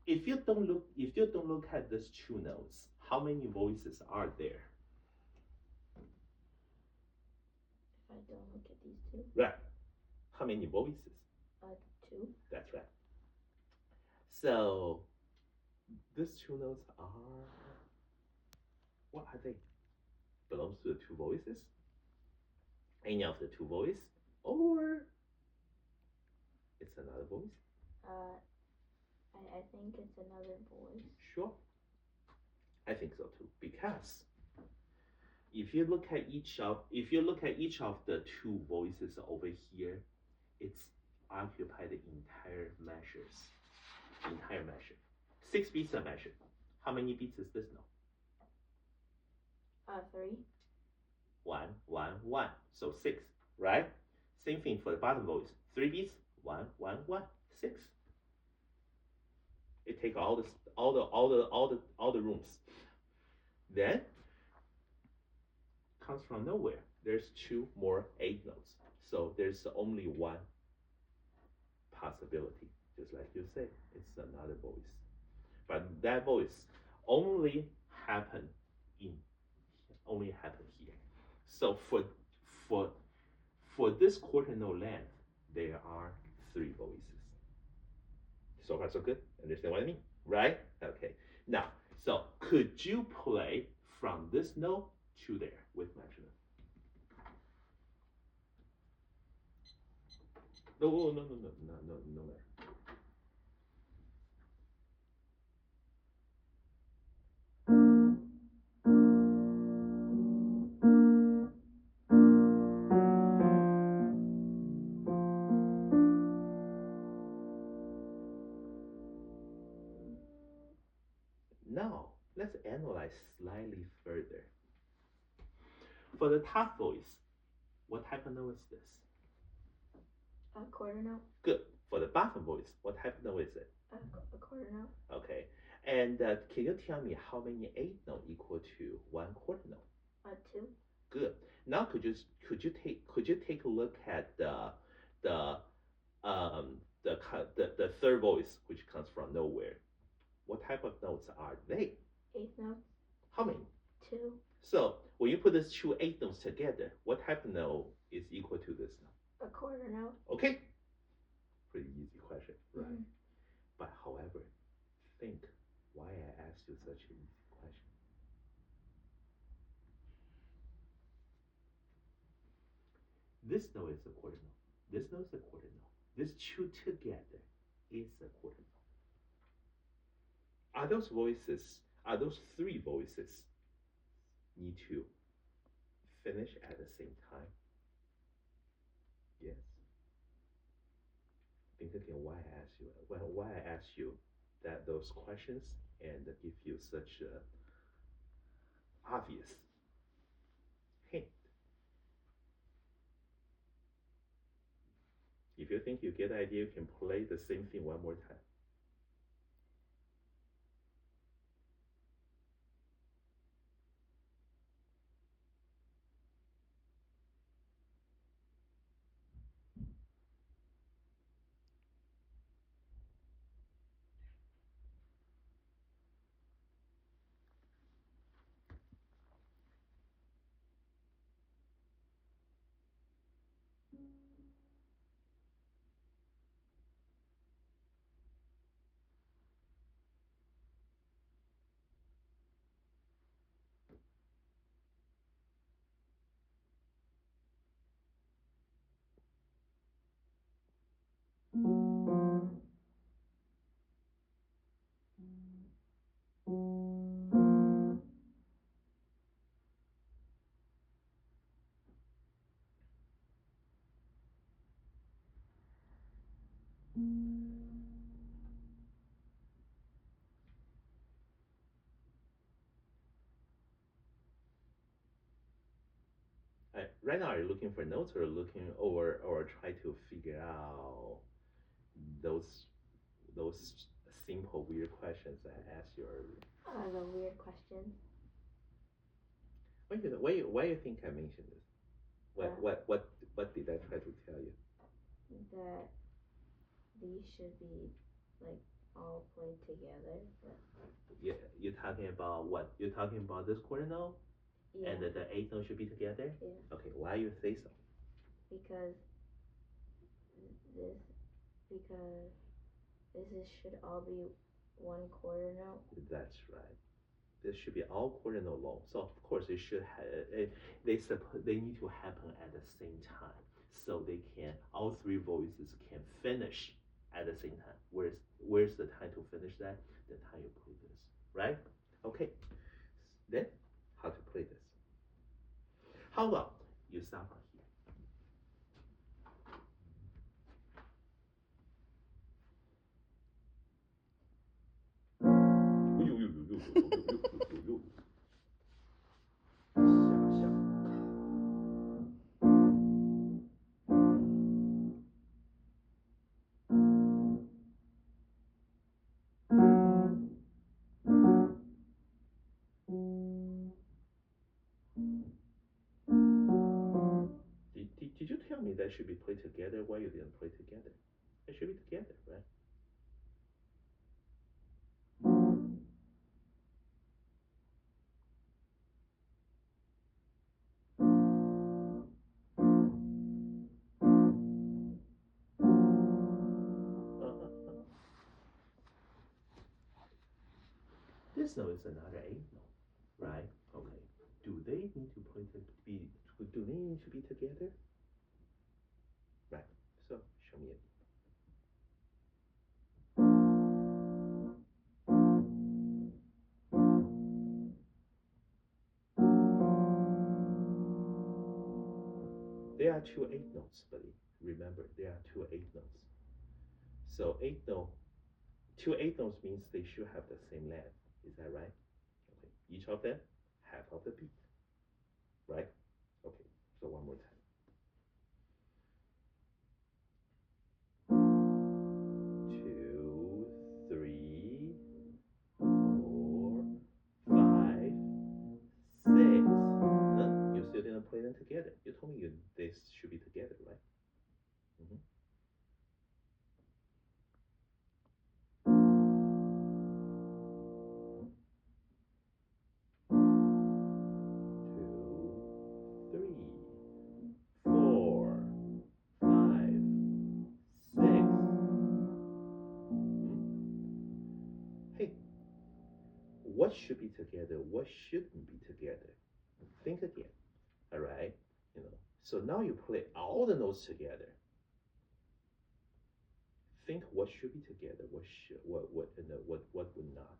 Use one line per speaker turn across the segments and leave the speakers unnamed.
if you don't look at these two notes, how many voices are there?
If I don't look at these two.
Right. How many voices?
2.
That's right. So these two notes are, what are they? Belongs to the two voices? Any of the two voices? Or it's another voice?
I think it's another voice.
Sure. I think so too. Because if you look at each of the two voices over here, it's occupied the entire measures. 6 beats a measure. How many beats is this note?
3.
1, 1, 1. So 6, right? Same thing for the bottom voice. 3 beats, 1, 1, 1, 6. It takes all the rooms. Then comes from nowhere. There's 2 more 8 notes. So there's only one possibility. Just like you say, it's another voice. But that voice only happen here. So for this quarter note length, there are 3 voices. So far so good? Understand what I mean? Right? Okay. Now, so could you play from this note to there with metronome? No. Now, let's analyze slightly further. For the top voice, what type of note is this?
A quarter note.
Good. For the bottom voice, what type of note is it?
A quarter note.
Okay. And can you tell me how many 8 note equal to 1 quarter note?
2.
Good. Now could you take a look at the third voice, which comes from nowhere? What type of notes are they?
8 notes.
How many?
2.
So when you put these 2 8 notes together, what type of note is equal to this note?
A quarter note.
Okay. Pretty easy question, right?
Mm-hmm.
But however, think why I asked you such an easy question. This note is a quarter note. This note is a quarter note. These 2 together is a quarter note. Are those 3 voices need to finish at the same time? Yes. Think again why I asked you those questions and give you such a obvious hint. If you think you get the idea, you can play the same thing one more time. Right now, are you looking for notes or try to figure out those simple weird questions I asked you earlier?
The weird questions.
Why you think I mentioned this? What did I try to tell you?
That these should be like all play together. But
Yeah, you're talking about what? You're talking about this quarter note
yeah,
and the eighth note should be together?
yeah,
Okay, why you say so?
because this because should all be one quarter note.
That's right. This should be all quarter note long. So of course it should they need to happen at the same time. So they can all three voices can finish at the same time. Where's the time to finish that? The time you play this. Right? Okay. Then how to play this? How about you start from here? Did you tell me that should be played together? Why you didn't play together? It should be together, right? Uh-huh. This note is another eighth note, right? Okay. Do they need to play to be? Do they need to be together? Right. So show me it. There are two eighth notes, buddy. Remember, there are two eighth notes. So eighth note, two eighth notes means they should have the same length. Is that right? Okay. Each of them half of the beat. Right? Okay. So one more time. 2, 3, 4, 5, 6. No, you still didn't play them together. You told me they should be together, right? Mm-hmm. 2, 3, 4, 5, 6. Hey, what should be together? What shouldn't be together? Think again. All right. So now you play all the notes together. Think what should be together. What would not.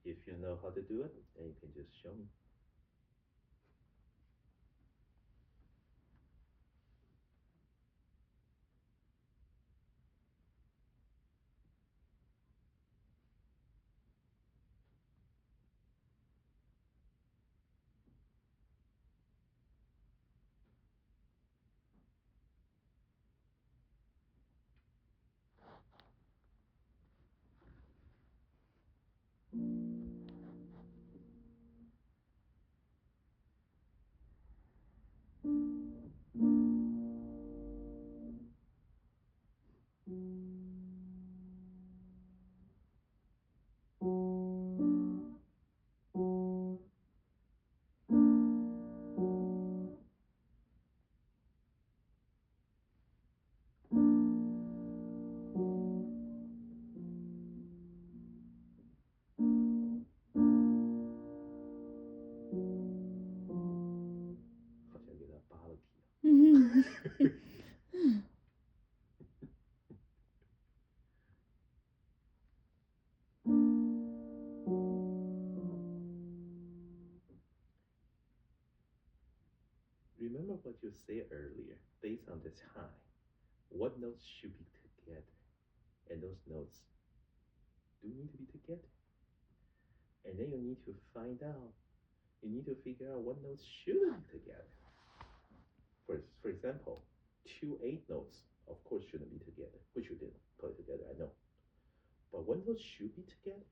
If you know how to do it, then you can just show me. what you said earlier, based on the time, what notes should be together, and those notes do need to be together. And then you need to find out, you need to figure out what notes shouldn't be together. For example, two eighth notes, of course, shouldn't be together, which you didn't play together, I know. But what notes should be together?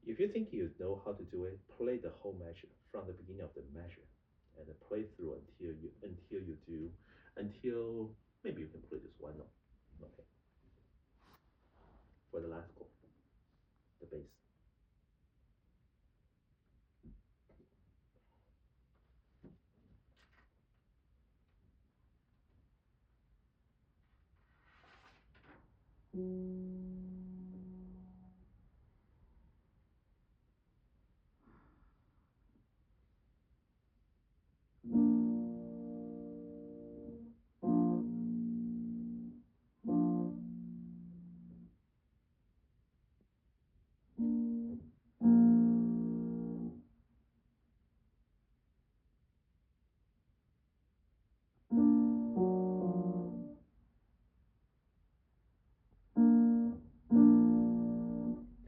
If you think you know how to do it, play the whole measure from the beginning of the measure, and play through until maybe you can play this one note. Okay. For the last chord, the bass.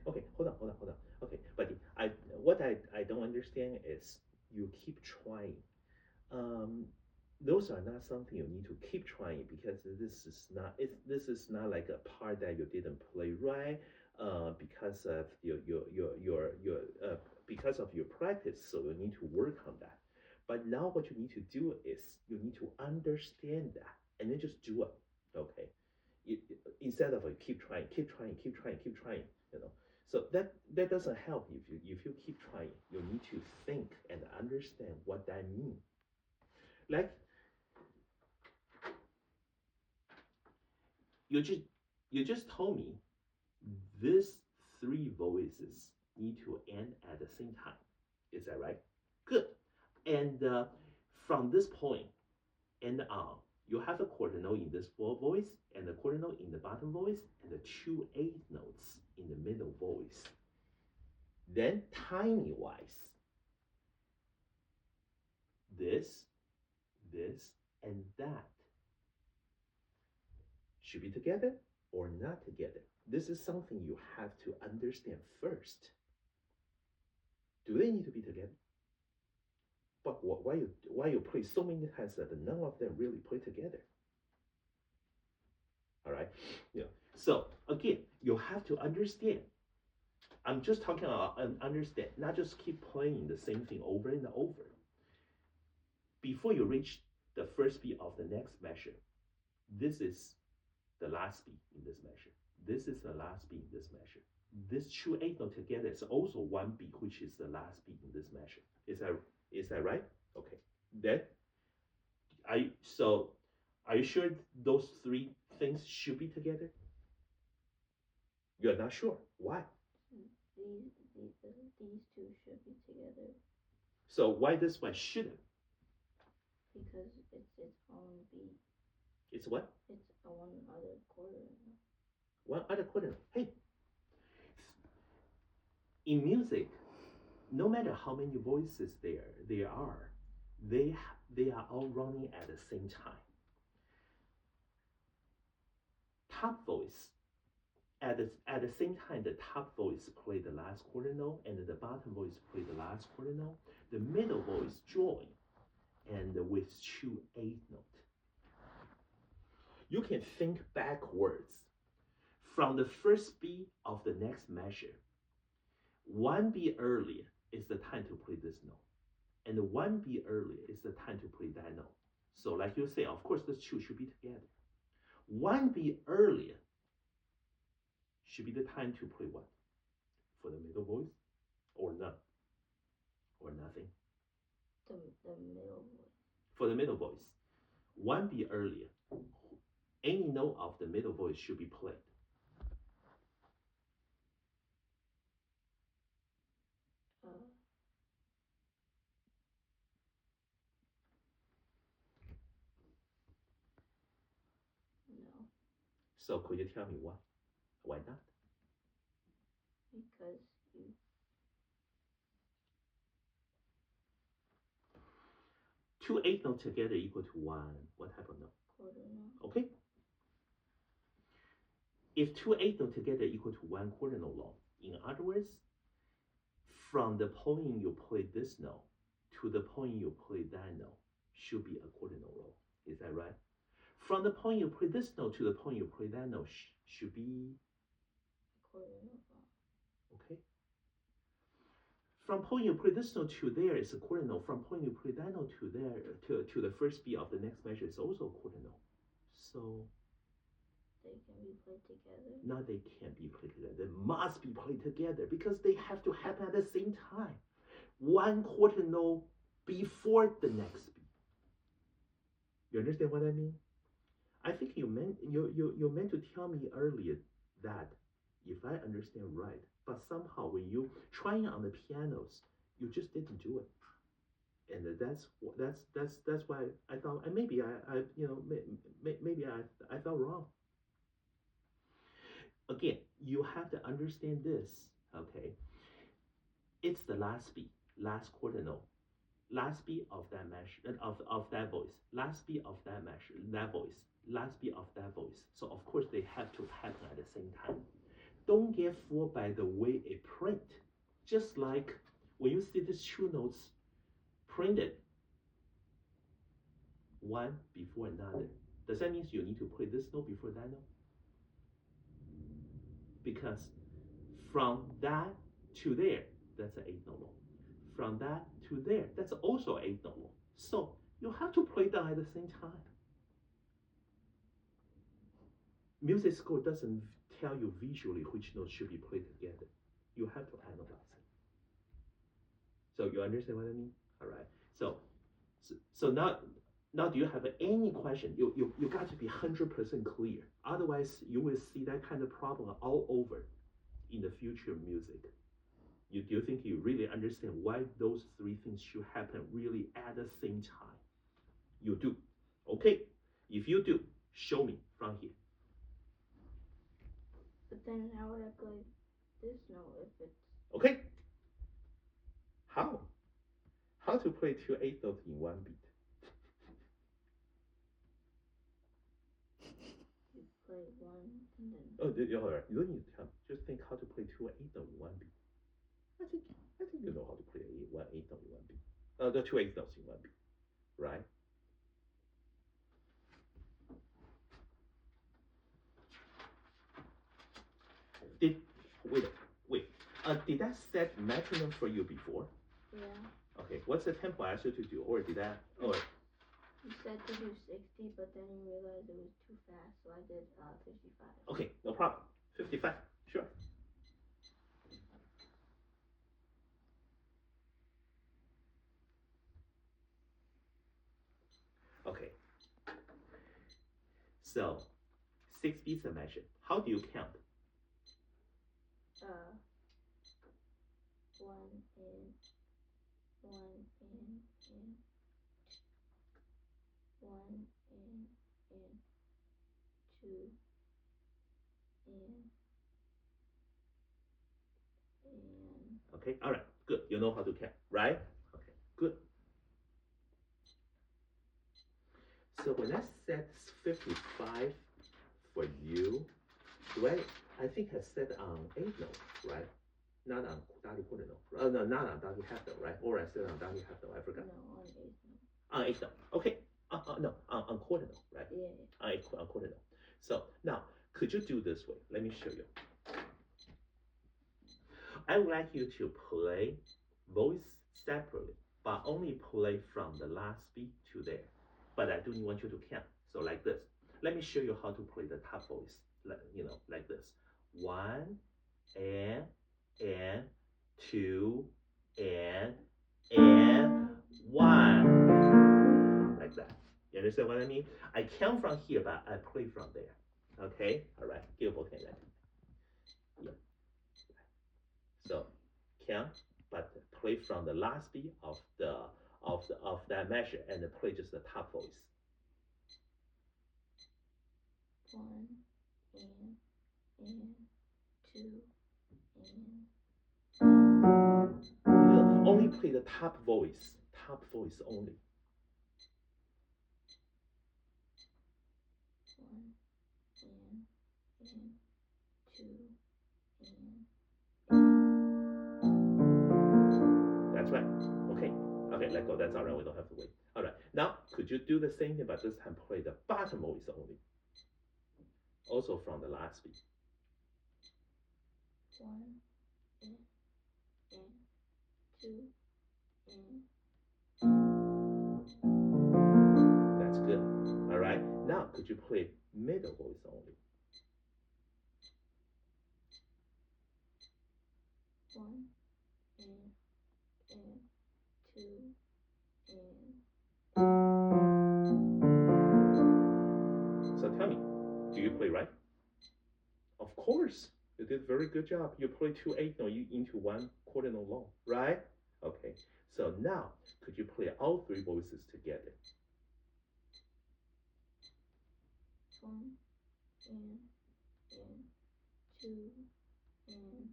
Okay, hold on. Okay, but what I don't understand is you keep trying. Um, those are not something you need to keep trying because this is not like a part that you didn't play right because of because of your practice. So you need to work on that. But now what you need to do is you need to understand that and then just do it. Okay, instead of keep trying, you know. So that doesn't help if you keep trying. You need to think and understand what that means. Like you just told me these three voices need to end at the same time. Is that right? Good. And from this point and on, you have a quarter note in this voice and a quarter note in the bottom voice and the two eighth notes in the middle voice. Then timing wise, this, and that should be together or not together. This is something you have to understand first. Do they need to be together? But why you play so many times that none of them really play together? All right, yeah. So again, you have to understand. I'm just talking about understand, not just keep playing the same thing over and over. Before you reach the first beat of the next measure, this is the last beat in this measure. This is the last beat in this measure. This two eighth note together is also one beat, which is the last beat in this measure. Is that right? Okay. Then are you sure those three things should be together? You're not sure. Why?
These two should be together.
So why this one shouldn't?
Because it's its own beat.
It's what?
It's one other quarter.
One other quarter. Hey, in music, no matter how many voices there are, they are all running at the same time. Top voice, at the same time, the top voice play the last quarter note, and the bottom voice play the last quarter note. The middle voice join, and with two eighth note. You can think backwards from the first beat of the next measure. One beat earlier is the time to play this note, and one beat earlier is the time to play that note. So like you say, of course, the two should be together. One beat earlier should be the time to play what? For the middle voice? Or none? Or nothing?
The middle voice.
For the middle voice. One beat earlier, any note of the middle voice should be played. So could you tell me why? Why not?
Because you
Two eighth notes together equal to one. What type of note?
quarter note.
Okay. If two eighth notes together equal to one quarter note long, in other words, from the point you play this note to the point you play that note should be a quarter note long. Is that right? From the point you play this note to the point you play that note should be
Quarter note long.
okay. From point you play this note to there is a quarter note. From point you play that note to there to the first beat of the next measure is also a quarter note. So
they can be played together.
now they can't be played together. They must be played together because they have to happen at the same time. One quarter note before the next beat. You understand what I mean? I think you meant to tell me earlier that if I understand right, but somehow when you trying on the pianos, you just didn't do it, and that's why I thought maybe I maybe I felt wrong. Again, you have to understand this, okay? It's the last beat, last quarter note, last beat of that measure of that voice, last beat of that measure, that voice, last beat of that voice. So of course they have to happen at the same time. Don't get fooled by the way it print. Just like when you see these two notes printed one before another, does that mean you need to play this note before that note? Because from that to there, that's an eighth note long. From that to there, that's also an eighth note long. So you have to play them at the same time. Music score doesn't tell you visually which notes should be played together. You have to analyze it. So you understand what I mean? All right. So now do you have any question? You got to be 100% clear. Otherwise, you will see that kind of problem all over in the future music. Do you think you really understand why those three things should happen really at the same time? You do. Okay. If you do, show me from here.
But then how would I play this note if it's
okay? How? How to play two eighth notes in one beat?
You play one and then.
Oh, all right. You don't need to tell me. Just think how to play two eighth notes in one beat. I think you know how to play one eighth note in one beat. The two eighth notes in one beat, right? Wait. Did I set metronome for you before?
Yeah.
Okay. What's the tempo I asked you to do, or did I? Or
you said to do 60, but then you realized it was too fast, so I did 55.
Okay, no problem. 55. Sure. Okay. So 6 beats a measure. How do you count?
One in, one in, one in, two in,
okay, all right, good. You know how to count, right? Okay, good. So when I set 55 for you, I think I set on 8 note, right? Not on Dali quarter note. No, not on Dali half note, right? Or I set on Dali half note, I forgot.
No, on 8 note.
On 8 note, okay. No, on quarter note, right?
Yeah.
On quarter note. So now, could you do this way? Let me show you. I would like you to play voice separately, but only play from the last beat to there. But I don't want you to count. So like this. Let me show you how to play the top voice. Like this. 1 and 2 and 1. Like that. You understand what I mean? I count from here, but I play from there. Okay? Alright. Give both hands. Yeah. So count, but play from the last beat of that measure and play just the top voice.
1, and 2 and
only play the top voice only.
1 and 2 and.
That's right. Okay. Okay, let go. That's all right. We don't have to wait. All right. Now, could you do the same thing, but this time play the bottom voice only? Also from the last beat.
1 and 2 and.
That's good. All right. Now, could you play middle voice only?
1 and 2 and.
So tell me, do you play right? Of course. You did a very good job. You play 2 8 note into 1 quarter note long, right? Okay. So now, could you play all 3 voices together?
1 and 2 and.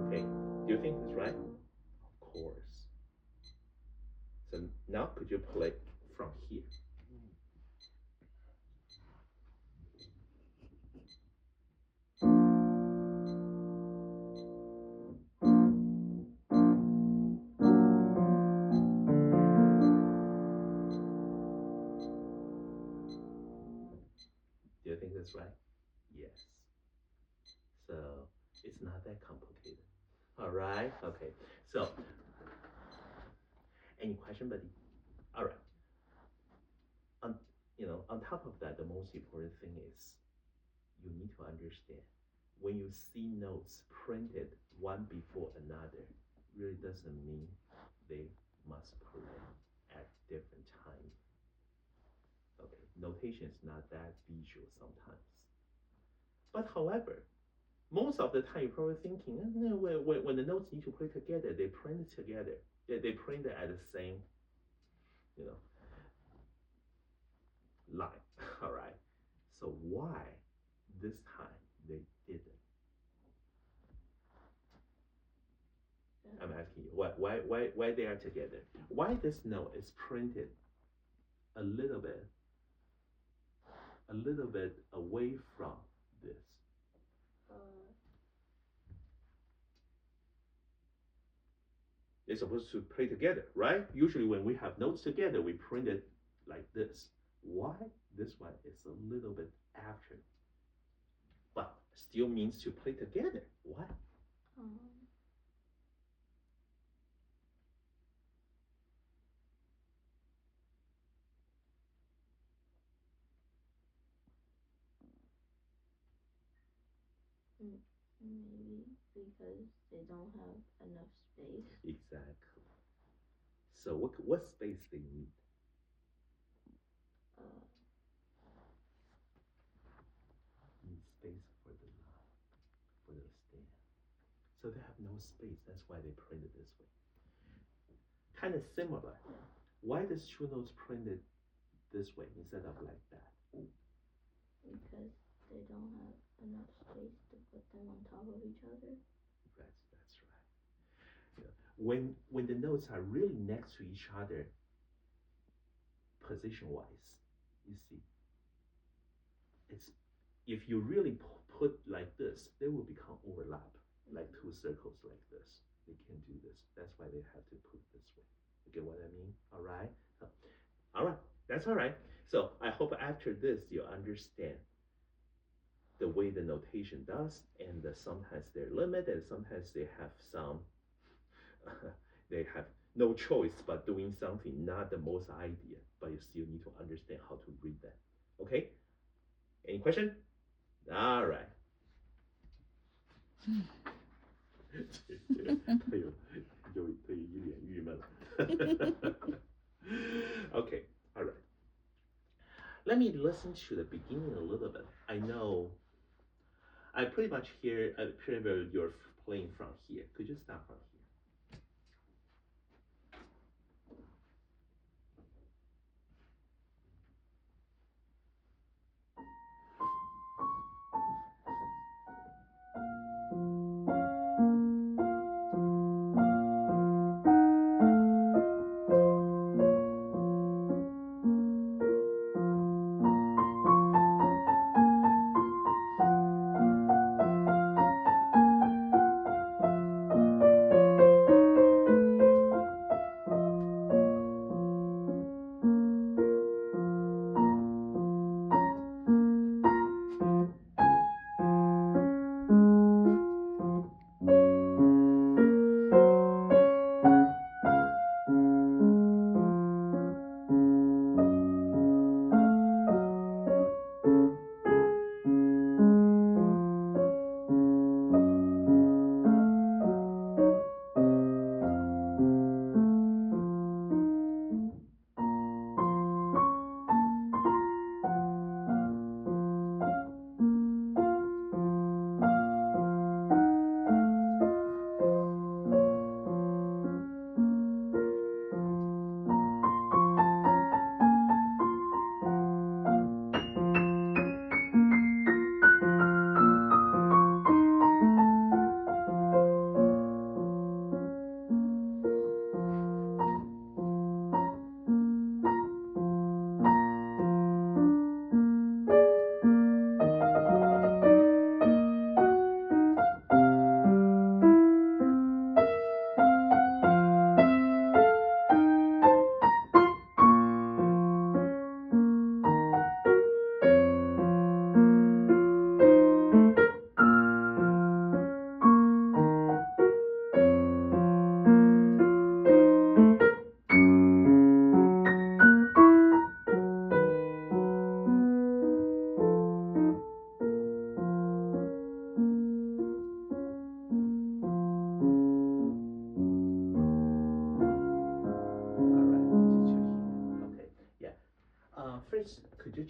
Okay. Do you think it's right? Of course. So now, could you play from here? Do you think that's right? Yes. So it's not that complicated. All right. Okay. So any question, buddy? All right. On top of that, the most important thing is you need to understand when you see notes printed one before another, really doesn't mean they must play at different time. Okay, notation is not that visual sometimes. But however, most of the time you're probably thinking, when the notes need to play together, they print together. They print at the same, you know, line. All right. So why this time they didn't? I'm asking you, why they are together? Why this note is printed a little bit away from this? They're supposed to play together, right? Usually when we have notes together, we print it like this. Why this one is a little bit after? But still means to play together. Why?
Maybe because they don't have enough space.
Exactly. So what space they need? Need space for the line, for the stand. So they have no space. That's why they printed this way. Kind of similar. Why does two notes printed this way instead of like that?
Because they don't have enough space to put them on top of each other.
That's right. When the notes are really next to each other, position wise, you see, it's if you really put like this, they will become overlap, like 2 circles like this. They can't do this. That's why they have to put this way. You get what I mean? All right. So, all right. That's all right. So I hope after this you understand the way the notation does, and sometimes they're limited, sometimes they have some, they have no choice but doing something not the most idea, but you still need to understand how to read that. Okay? Any question? All right. 他一脸郁闷了。Okay, all right. Let me listen to the beginning a little bit. I know I pretty much hear you're playing from here. Could you start from here?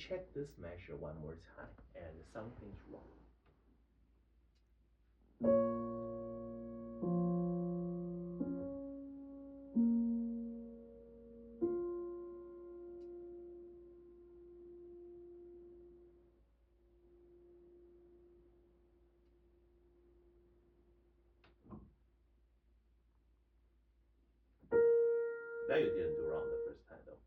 check this measure one more time, and something's wrong. That you didn't do wrong the first time though.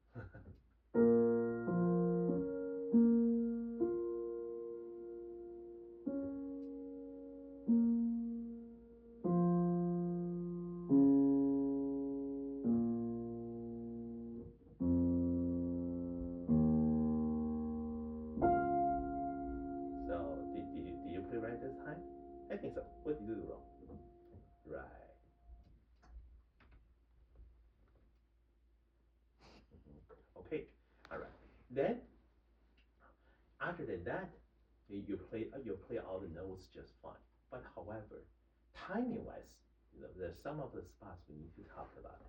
So did you play right this time? I think so. What did you do wrong? Right. Okay. All right. Then after that, you play all the notes just fine. But however, timing wise, there's some of the spots we need to talk about.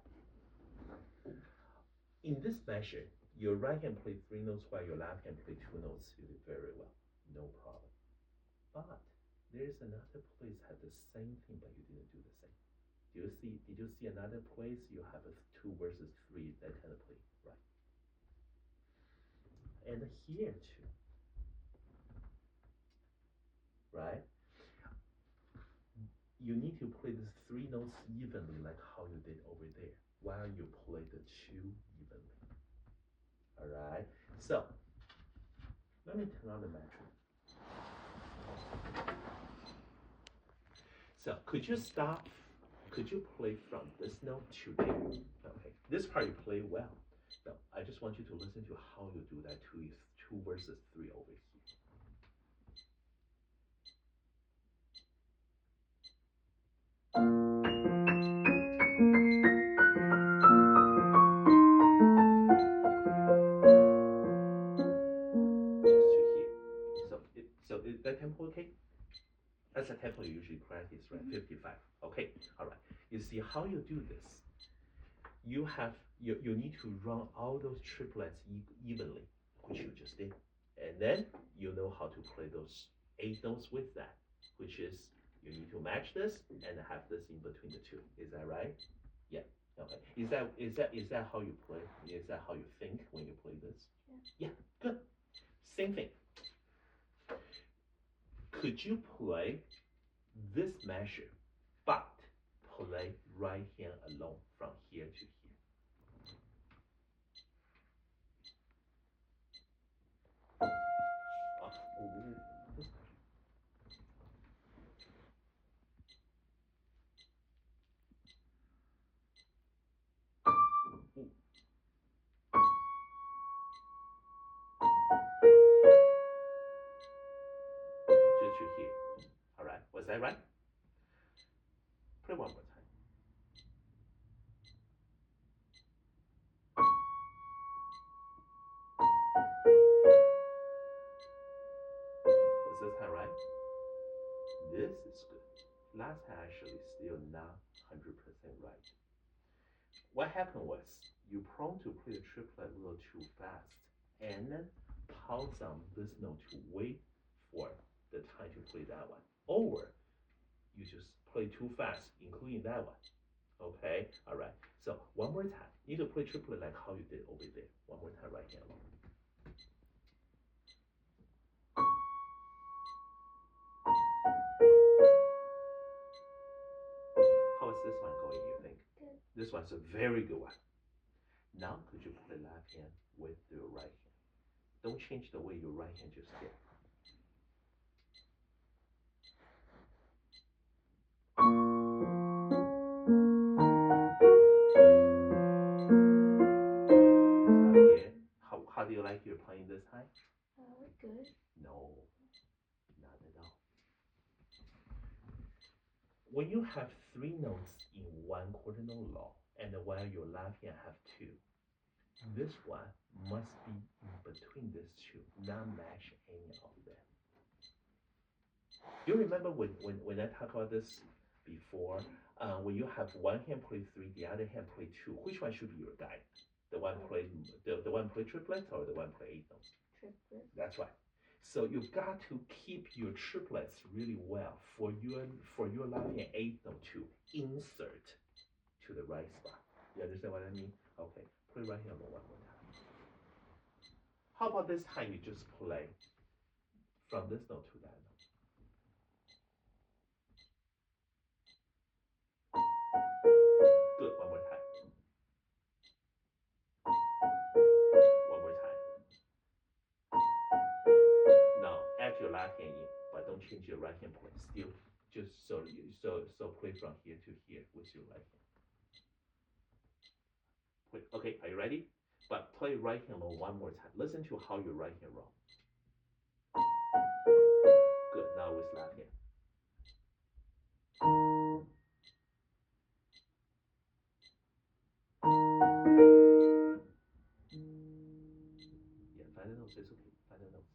In this measure, your right hand play 3 notes while your left hand play 2 notes. You did very well, no problem. But there's another place had the same thing, but you didn't do the same. Did you see another place you have a 2 versus 3 that kind of play, right? And here too, right? You need to play the 3 notes evenly, like how you did over there, while you play the 2 evenly. All right. So let me turn on the metric. So could you stop? Could you play from this note to there? Okay, this part you play well. No, I just want you to listen to how you do that 2 versus 3 over here. Just to here. So is that tempo okay? That's a tempo you usually practice, right? 55. Okay, all right. You see how you do this? You need to run all those triplets evenly, which you just did, and then you know how to play those 8 notes with that, which is you need to match this and have this in between the two. Is that right? Yeah. Okay. Is that how you play? Is that how you think when you play this?
Yeah.
Yeah. Good. Same thing. Could you play this measure, but play right hand alone from here to here? Just to here. All right. Was that right? Play one more time. Was this time right? This is good. Last time actually still not 100% right. What happened was you prone to play the triplet a little too fast and then pause on this note to wait for the time to play that one. Or you just play too fast, including that one. Okay, all right. So one more time. You need to play triplet like how you did over there. One more time, right hand alone. How is this one going, you think?
Good.
This one's a very good one. Now could you play left hand with your right hand? Don't change the way your right hand just did. Stop here. How do you like your playing this time?
Good.
No, not at all. When you have 3 notes in one quarter note long, and while your left hand have 2, this one must be in between these two, not match any of them. You remember when I talked about this before? When you have one hand play 3, the other hand play 2, which one should be your guide? The one play triplets or the one play 8 notes?
triplet.
That's right. So you've got to keep your triplets really well for your left hand eighth note to insert to the right spot. You understand what I mean? Okay, play right hand alone one more time. How about this time you just play from this note to that note? Good, one more time. One more time. Now add your left hand in, but don't change your right hand play. Still, just so play from here to here with your right hand. Play. Okay, are you ready? But play right hand roll one more time. Listen to how your right hand roll. Good. Now with left hand. Yeah, find the notes. It's okay. Find the notes.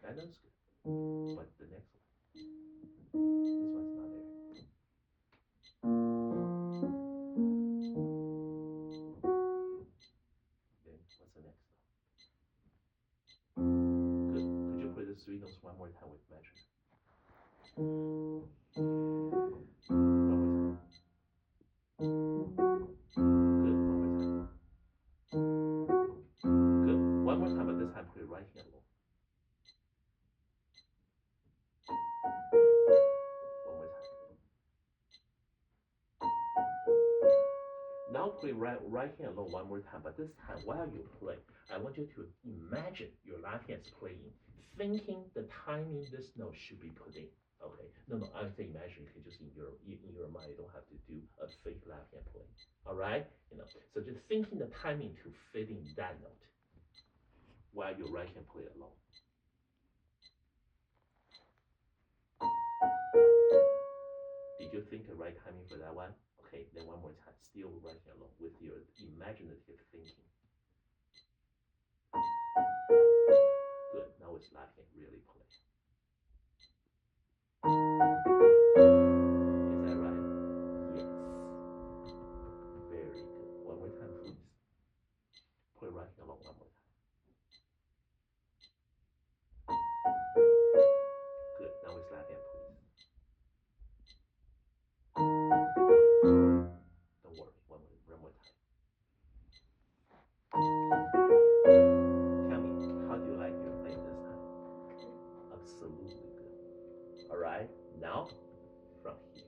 That note's good. But the next one. This one's not there. Then what's the next note? Good. Could you play the three notes one more time with measure? One more time. Good. One more time. Good. One more time, but this time play right hand alone. One more time. Now play right hand alone one more time, but this time while you play, I want you to imagine your left hand's playing, thinking the timing this note should be put in. Okay, no, I say imagine. You can just in your mind. You don't have to do a fake left hand play. All right, so just thinking the timing to fit in that note while your right hand play alone. Did you think the right timing for that one? Okay, then one more time. Still right hand alone with your imaginative thinking. Good. Now it's left hand really play. Is that right? Yes. Very good. One more time, please. Play right hand alone one more time. Good. Now it's left hand, please. Don't worry. One more time. Tell me, how do you like your playing this time? Absolutely good. All right. Now, from here.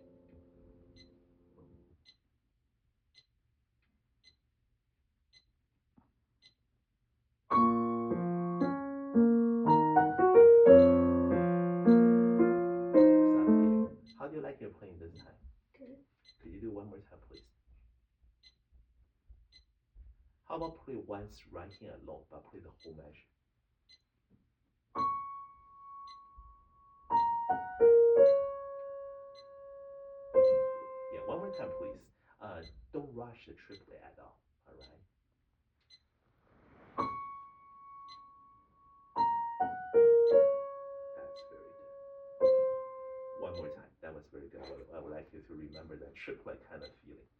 How do you like your playing this time?
Good.
Could you do one more time, please? How about play once right hand alone, but play the whole measure? Yeah, one more time, please. Don't rush the triplet at all. All right. That's very good. One more time. That was very good. I would like you to remember that triplet kind of feeling.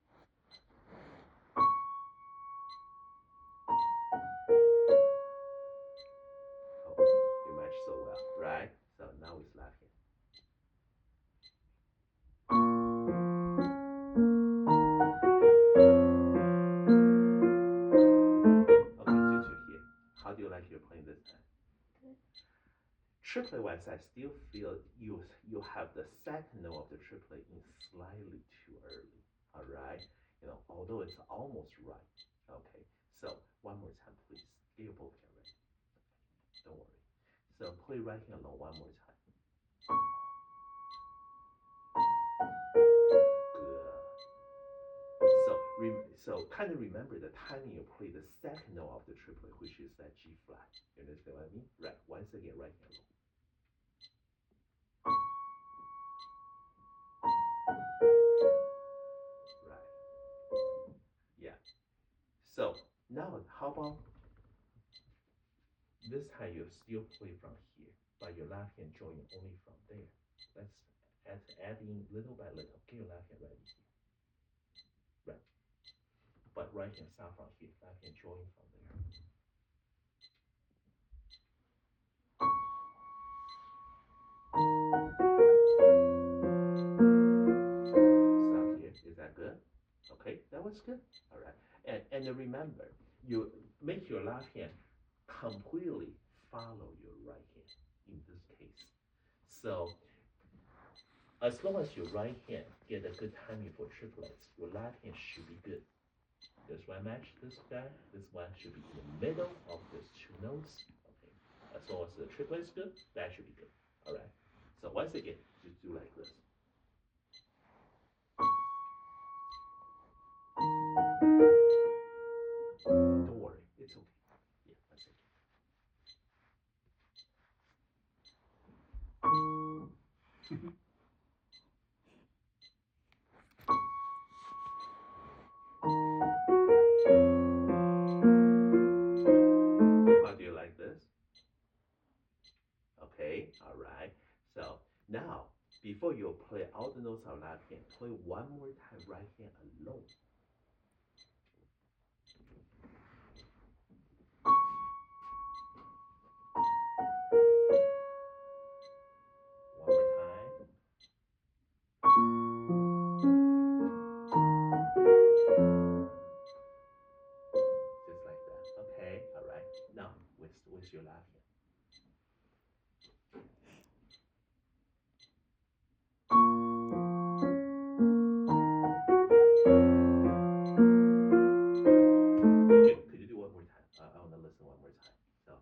Oh, you match so well, right? So now it's left hand. Okay, Juju here. How do you like your playing this time?
Good.
Triplet wise, I still feel you have the second note of the triplet in slightly too early. All right, although it's almost right. Okay, so one more time, please. Get your both hand ready. Don't worry. So play right hand alone one more time. Good. So kind of remember the timing you play the second note of the triplet, which is that G flat. You understand what I mean? Right. Once again, right hand alone. Right. Yeah. So now, how about this time you still play from here, but your left hand joining only from there. Let's add in little by little. Get your left hand ready here. Right. But right hand start from here, left hand join from there. Stop here. Is that good? Okay, that was good. All right. And remember, you make your left hand completely follow your right hand in this case. So as long as your right hand get a good timing for triplets, your left hand should be good. This one match this guy. This one should be in the middle of these two notes. Okay. As long as the triplet is good, that should be good. All right. So once again, just do like this. Don't worry, it's okay. Yeah, that's it. How do you like this? Okay, all right. So now, before you play all the notes on left hand, play one more time right hand alone. One more time. Just like that. Okay, all right. Now, with your left hand. Could you do one more time? I want to listen one more time. So,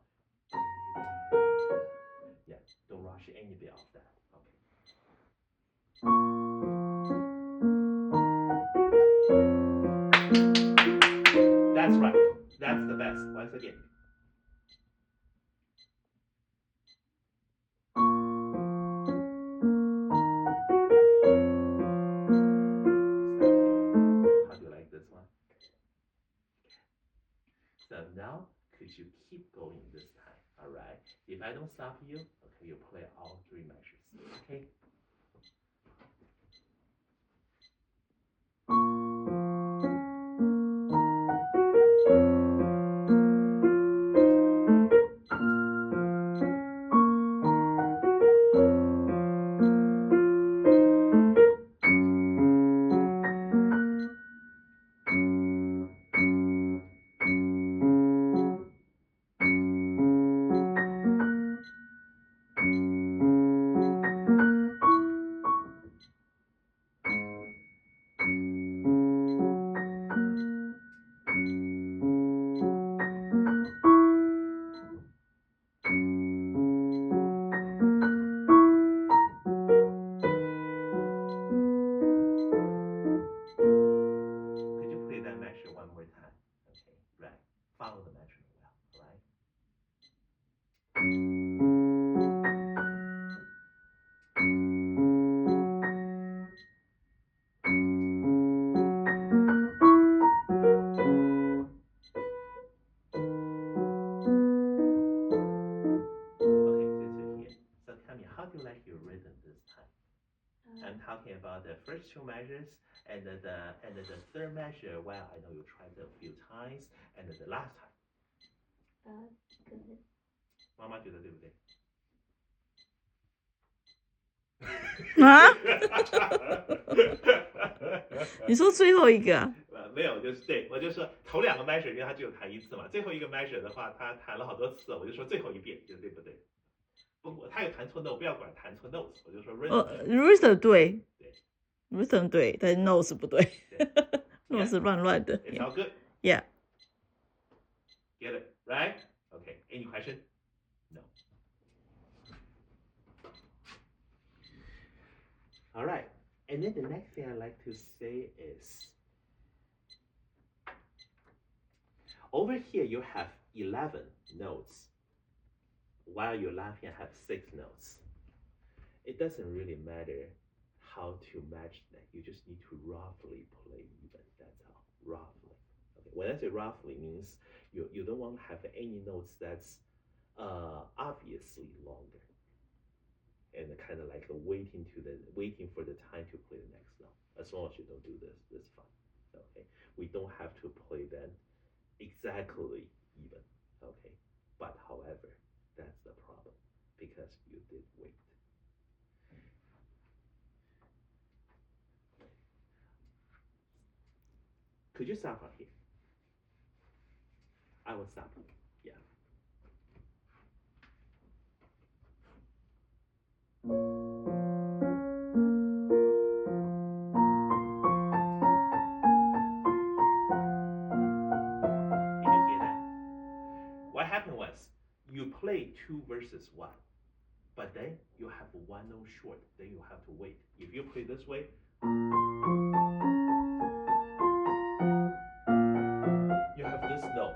yeah, don't rush any bit of that. Okay. That's right. That's the best. Once again. How do you like this one? So now, could you keep going this time? All right. If I don't stop you, okay, you play all three measures. Okay. Could you play that measure one more time? Okay, right. Follow the measurement well, all right? Okay, since you're here, so tell me, how do you like your rhythm this time? I'm talking about the first two measures and the third measure. Well, I know you tried it a few times, and the last time.
Good.
妈妈觉得对不对？
啊？你说最后一个啊？
没有，就是对我就说头两个 measure 因为他只有弹一次嘛，最后一个 measure 的话，他弹了好多次，我就说最后一遍，觉得对不对？不过他有弹错 note， 不要管弹错 notes， 我就说
rhythm 对，
对
rhythm 对，但是 notes 不对，notes 乱乱的。
It's all good.
Yeah.
Get it right? Okay. Any question? No. All right. And then the next thing I like to say is over here you have 11 notes while your left hand have 6 notes. It doesn't really matter how to match that. You just need to roughly play even. That's all. Roughly. Okay. When I say roughly means you don't want to have any notes that's obviously longer. And kind of like waiting for the time to play the next note. As long as you don't do this, that's fine. Okay, we don't have to play them exactly even. Okay, but however, that's the problem because you did wait. Could you stop right here? I will stop. Yeah. Did you hear that? What happened was you played 2 versus 1, but then you have 1 note short. Then you have to wait. If you play this way, you have this note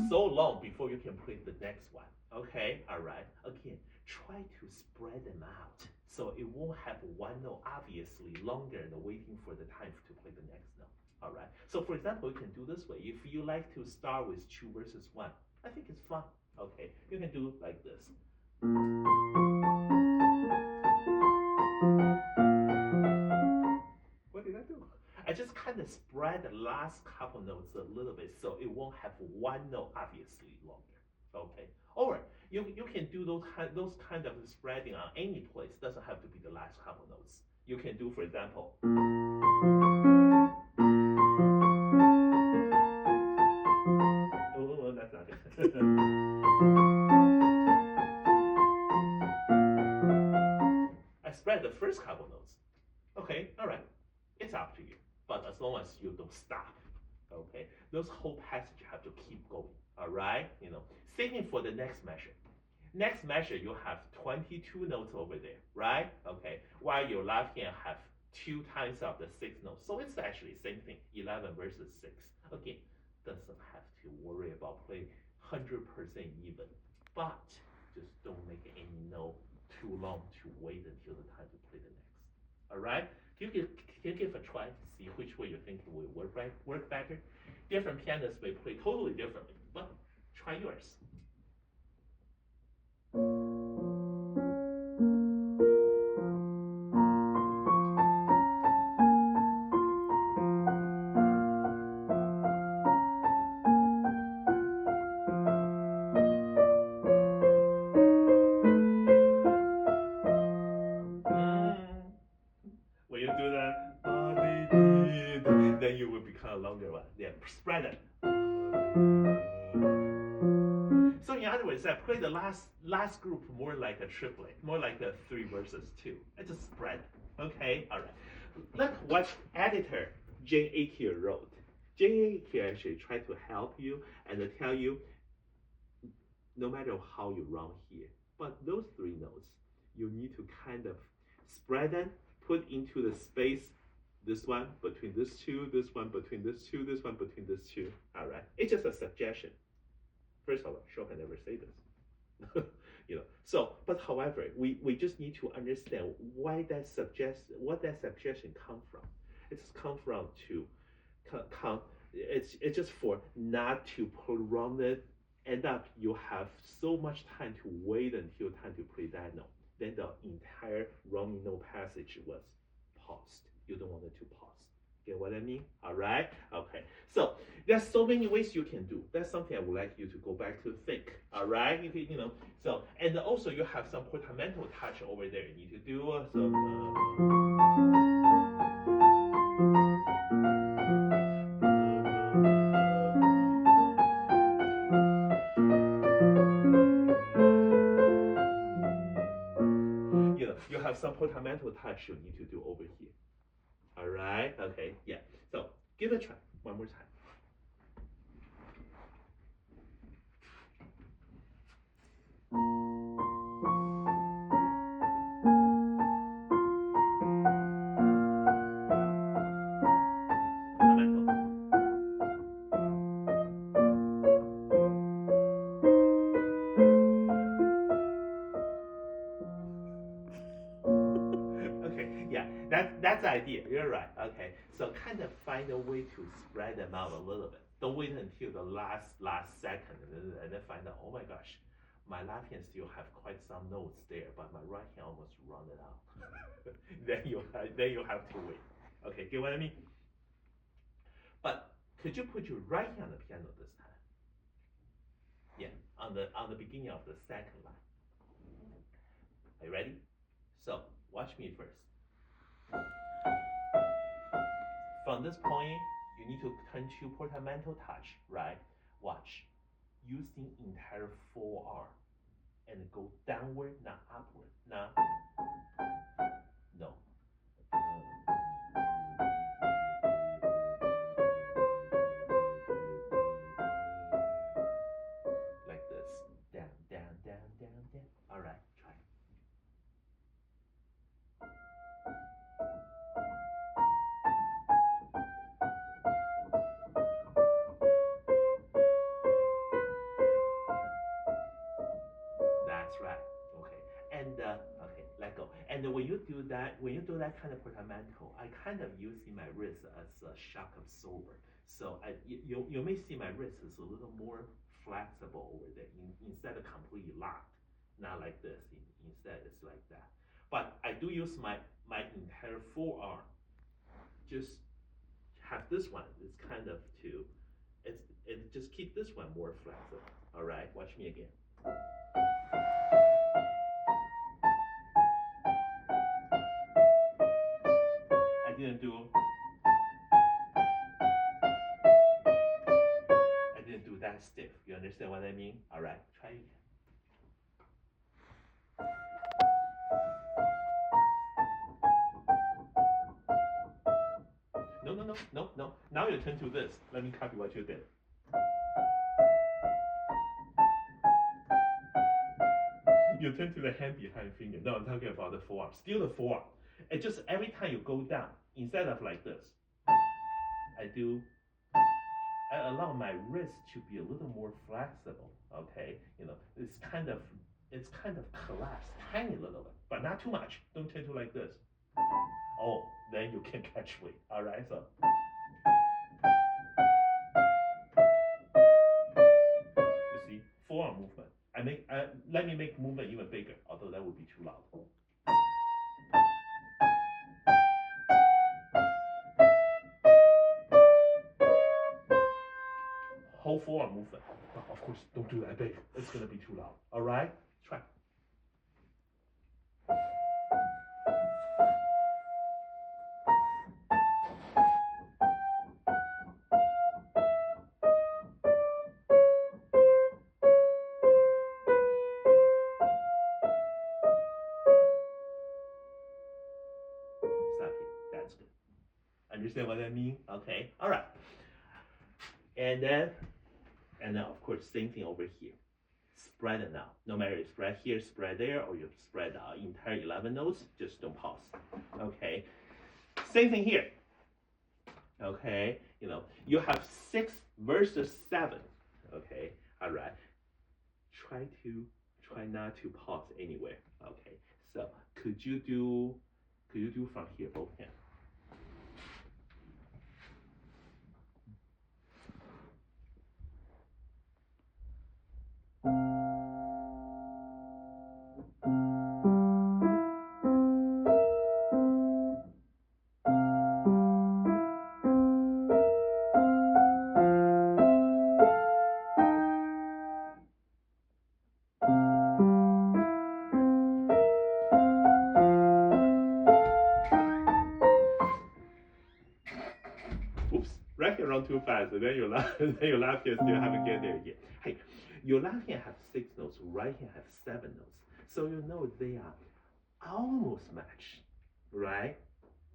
so long before you can play the next one. Okay, all right. Again, try to spread them out so it won't have 1 note obviously longer than waiting for the time to play the next note. All right. So for example, you can do this way. If you like to start with 2 versus 1, I think it's fun. Okay, you can do like this. What did I do? I just kind of spread the last couple notes a little bit so it won't have 1 note obviously longer. Okay, or you can do those kind of spreading on any place. Doesn't have to be the last couple notes. You can do, for example. Oh, that's not it. I spread the first couple notes. Okay, all right. It's up to you. But as long as you don't stop, okay, those whole passage have to keep going. All right, same thing for the next measure. Next measure, you have 22 notes over there, right? Okay, while your left hand have 2 times of the 6 notes. So it's actually same thing, 11 versus 6. Again, doesn't have to worry about playing 100% even, but just don't make any note too long to wait until the time to play the next. All right? Can you give a try to see which way you think it will work better? Different pianists may play totally differently, but try yours. When you do that, then you will become a longer one. Yeah, spread it. So in other words, I play the last group more like a triplet, more like a 3 versus 2. I just spread. Okay, all right. Look what editor Jane Akir wrote. Jane Akir actually tried to help you and to tell you, no matter how you run here, but those 3 notes, you need to kind of spread them, put into the space. This one between this 2, this one between this 2, this one between this 2. All right, it's just a suggestion. First of all, Chopin never say this. So, but however, we just need to understand what that suggestion come from. It's come from it's just for not to prolong it. End up you have so much time to wait until time to play that note. Then the entire running note passage was paused. You don't want it to pause. Get what I mean? All right. Okay. So there's so many ways you can do. That's something I would like you to go back to think. All right. So and also you have some portamento touch over there. You need to do you have some portamento touch you need to do over here. All right. Okay. Yeah. So give it a try one more time. Okay, yeah, that's the idea. You're right. Okay, so kind of find a way to spread them out a little bit. Don't wait until the last second and then find out. Oh my gosh, my left hand still have quite some notes there, but my right hand almost run it out. then you have to wait. Okay, get what I mean? But could you put your right hand on the piano this time? Yeah, on the beginning of the second line. Are you ready? So watch me first. From this point, you need to turn to portamento touch, right? Watch. Using entire forearm and go downward, not upward. Not no. Like this. Down, down, down, down, down. All right, try. That's right. Okay. And okay, let go. And when you do that kind of portamento, I kind of using my wrist as a shock absorber. So you may see my wrist is a little more flexible over there instead of completely locked. Not like this. Instead, it's like that. But I do use my entire forearm. Just have this one. It's kind of to. It just keep this one more flexible. All right. Watch me again. I didn't do that stiff. You understand what I mean? All right, try it again. No. Now you turn to this. Let me copy what you did. You turn to the hand behind finger. No, I'm talking about the forearm. Still the forearm. And just every time you go down, instead of like this, I allow my wrist to be a little more flexible. Okay, it's kind of collapsed, tiny little bit, but not too much. Don't turn to like this. Oh, then you can catch weight. All right, so. You see, forearm movement. Let me make movement even bigger, although that would be too loud. Whole forearm movement. But of course, don't do that big. It's gonna be too loud. All right, try. Stop here. That's good. Understand what I mean? Okay. All right. And then of course, same thing over here. Spread it now. No matter you spread here, spread there, or you spread the entire 11 notes, just don't pause. Okay. Same thing here. Okay. You have 6 versus 7. Okay. All right. Try not to pause anywhere. Okay. So could you do from here both hands? Oops, right hand run too fast, and then your left hand still haven't get there yet. Hey, your left hand have 6 notes, right hand have 7 notes. So they are almost matched, right?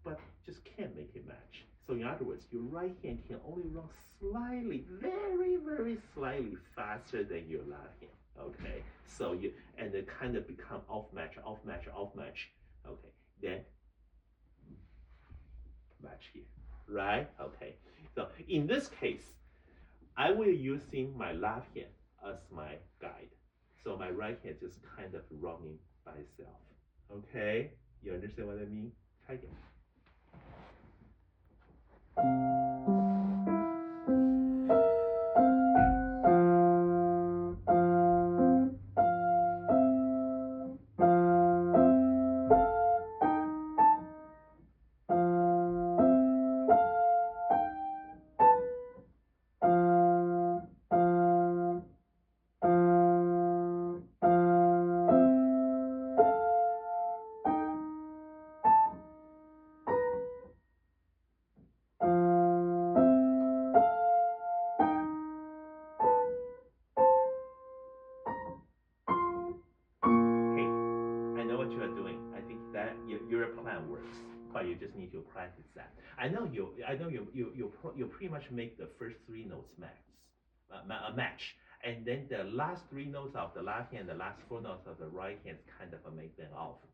But just can't make it match. So in other words, your right hand can only run slightly, very, very slightly faster than your left hand. Okay, so and it kind of become off match. Okay, then match here, right? Okay, so in this case, I will using my left hand as my guide. So my right hand just kind of running by itself. Okay, you understand what I mean? Try again. your plan works, but you just need to practice that. I know you pretty much make the first 3 notes match, and then the last 3 notes of the left hand, the last 4 notes of the right hand, kind of make them off.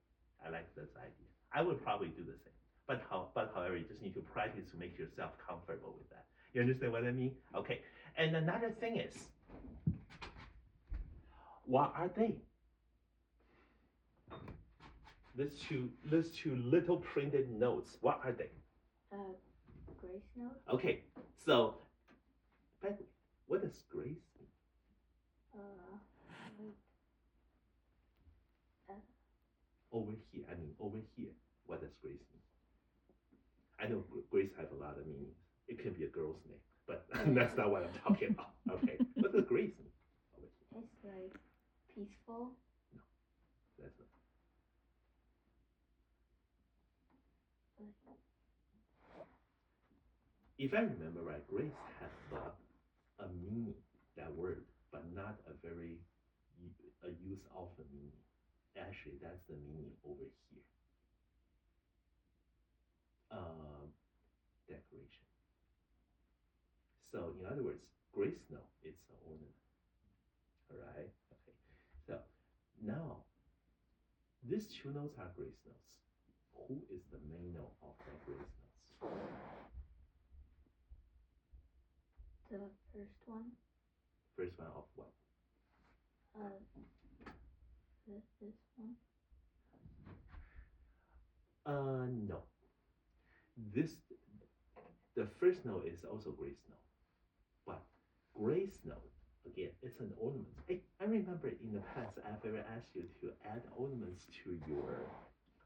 I like this idea. I would probably do the same, but however, you just need to practice to make yourself comfortable with that. You understand what I mean? Okay. And another thing is, what are they? These two little printed notes. What are they?
Grace note.
Okay. So, by the way, what does grace mean? Over here. I mean, over here. What does grace mean? I know grace has a lot of meanings. It can be a girl's name, but that's not what I'm talking about. Okay. What does grace mean? Over here.
It's like peaceful.
No, that's not. If I remember right, grace has a meaning, that word, but not a very use of the meaning. Actually, that's the meaning over here. Decoration. So, in other words, grace note, it's an ornament. All right? Okay. So, now, these 2 notes are grace notes. Who is the main note of the grace notes?
The first one.
First one of what?
This one.
No. The first note is also grace note, but grace note, again, it's an ornament. I remember in the past I've ever asked you to add ornaments to your,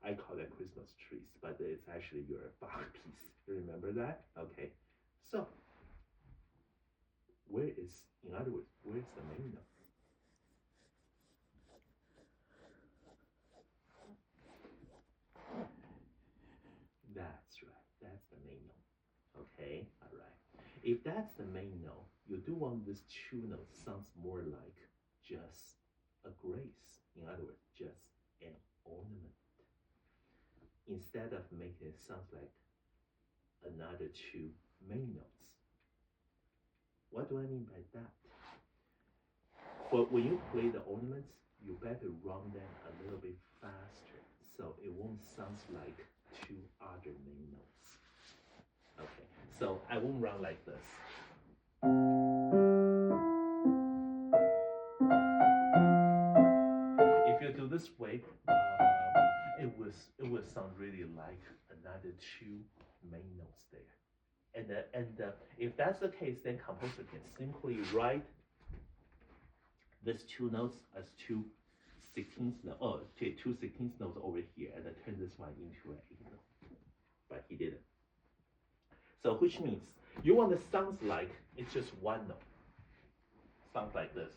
I call it Christmas trees, but it's actually your Bach piece. You remember that? Okay. So, in other words, where's the main note? That's right. That's the main note. Okay? All right. If that's the main note, you do want this 2 notes sounds more like just a grace. In other words, just an ornament. Instead of making it sound like another 2 main notes. What do I mean by that? Well, when you play the ornaments, you better run them a little bit faster so it won't sound like 2 other main notes. Okay, so I won't run like this. If you do this way, it will sound really like another 2 main notes there. And if that's the case, then composer can simply write these 2 notes as 2 16th notes, 2 16th notes over here, and then turn this one into an 8th note. But he didn't. So which means you want it sounds like it's just 1 note. Sounds like this.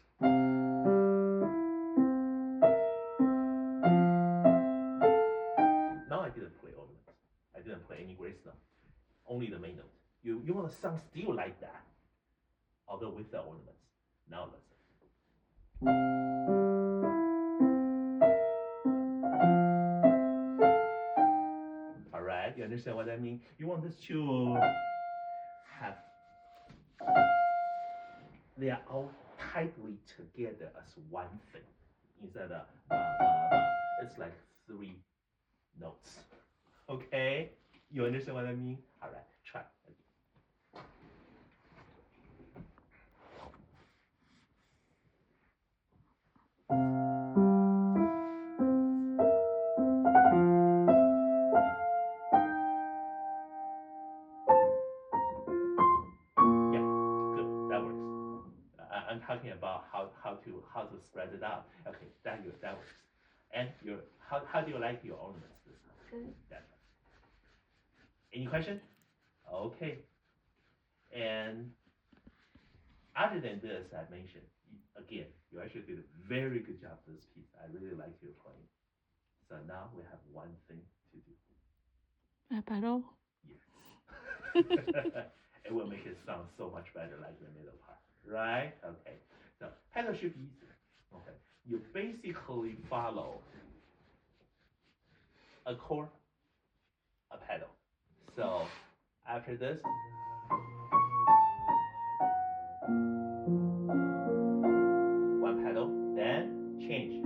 Now I didn't play ornaments. I didn't play any grace note. Only the main note. You want to sound still like that, although with the ornaments. Now listen. All right, you understand what I mean? You want this to have, they are all tightly together as one thing. Instead of, it's like 3 notes. Okay? You understand what I mean? All right, try again. I'm talking about how to spread it out. Okay, that works. And how do you like your ornaments this time?
Good.
That's right. Any question? Okay. And other than this, I mentioned again, you actually did a very good job this piece. I really like your playing. So now we have one thing to do.
Aparo.
Yes. It will make it sound so much better like the middle part. Right? Okay. So pedal should be easy. Okay. You basically follow a chord after this. One pedal, then change.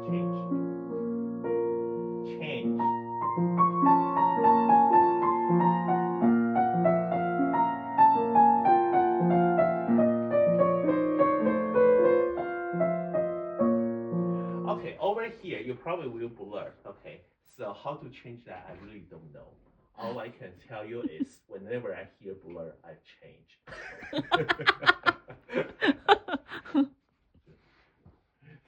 Change. Change. Okay, over here you probably will blur. Okay, so how to change that? I really don't know. All I can tell you is whenever I hear blur, I change.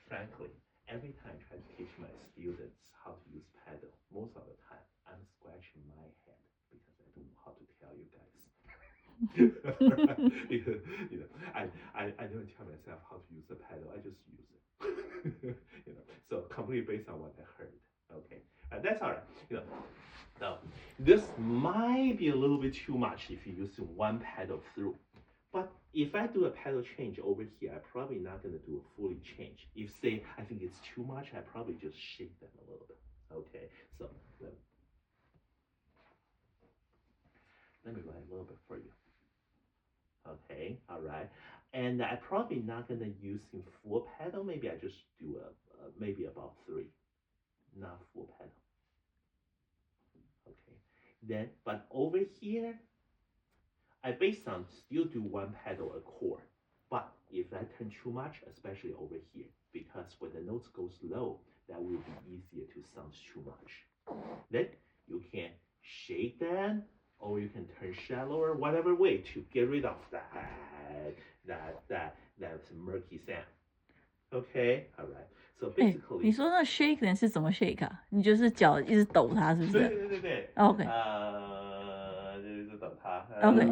Frankly, every time I try to teach my students how to use pedal, most of the time I'm scratching my head because I don't know how to tell you guys. Because I don't tell myself how to use the pedal, I just use it. So completely based on what I heard. Okay, that's all right. Now this might be a little bit too much if you're using one pedal through. But if I do a pedal change over here, I'm probably not going to do a fully change. If say I think it's too much, I probably just shake them a little bit. Okay, so let me write a little bit for you. Okay, all right. And I'm probably not going to use in full pedal. Maybe I just do maybe about 3, not full pedal. Okay, then but over here, I based on still do one pedal a chord. But if I turn too much, especially over here, because when the notes goes low, that will be easier to sound too much. Then you can shake them, or you can turn shallower, whatever way to get rid of that murky sound. Okay, all right. So
哎，
basically，
你说那 shake 人是怎么 shake 啊？你就是脚一直抖它，是不是？
对。
OK，
就是抖它。
OK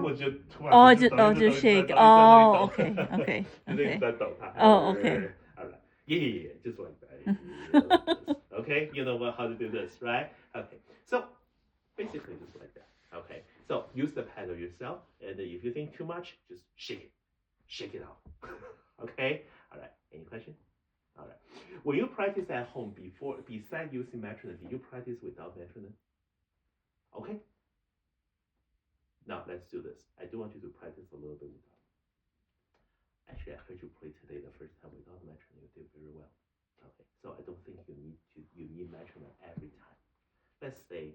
我就突然
就 shake， OK，
就是一直在抖它。
OK，
All right, yeah, just like that. Okay, you know how to do this, right? Okay, so basically just like that. Okay, so use the pedal yourself, and if you think too much, just shake it out. Okay, all right. Any question? All right. When you practice at home besides using metronome, did you practice without metronome? Okay. Now let's do this. I do want you to practice a little bit without. Actually, I heard you play today the first time without metronome. You did very well. Okay, so I don't think you need metronome every time. Let's say